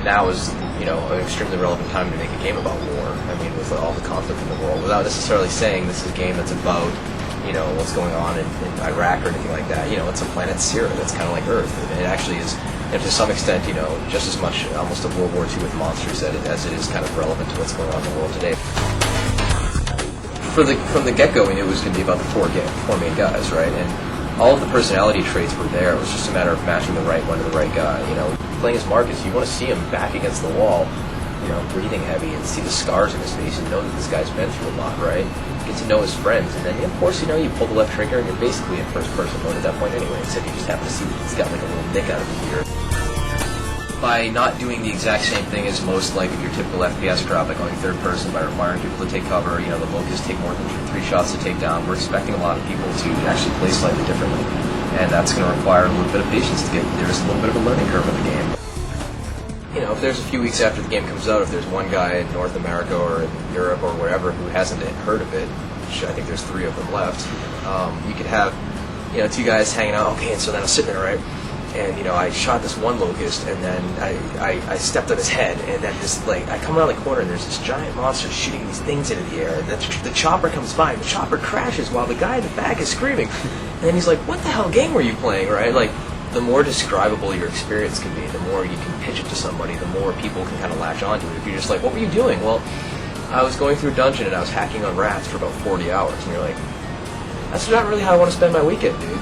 now is, an extremely relevant time to make a game about war. I mean, with all the conflict in the world, without necessarily saying this is a game that's about, what's going on in Iraq or anything like that. It's a planet Sierra that's kind of like Earth. And it actually is, and to some extent, just as much almost a World War II with monsters as it is kind of relevant to what's going on in the world today. From the get-go, we knew it was going to be about the four main guys, right? And all of the personality traits were there. It was just a matter of matching the right one to the right guy. Playing as Marcus, you want to see him back against the wall, breathing heavy, and see the scars in his face and know that this guy's been through a lot, right? Get to know his friends, and then, of course, you pull the left trigger, and you're basically in first-person mode at that point anyway, except you just happen to see that he's got like a little nick out of his ear. By not doing the exact same thing as most like your typical FPS crowd, by going third person, by requiring people to take cover, the locusts take more than 3 shots to take down, we're expecting a lot of people to actually play slightly differently. And that's going to require a little bit of patience to get. There's a little bit of a learning curve in the game. If there's a few weeks after the game comes out, if there's one guy in North America or in Europe or wherever who hasn't heard of it, which I think there's 3 of them left, you could have, 2 guys hanging out. Okay, and so then I was sitting there, right? And, I shot this one locust, and then I stepped on his head, and then I come around the corner, and there's this giant monster shooting these things into the air, and the chopper comes by, and the chopper crashes while the guy in the back is screaming. And then he's like, what the hell game were you playing, right? Like, the more describable your experience can be, the more you can pitch it to somebody, the more people can kind of latch onto it. If you're just like, what were you doing? Well, I was going through a dungeon, and I was hacking on rats for about 40 hours, and you're like, that's not really how I want to spend my weekend, dude.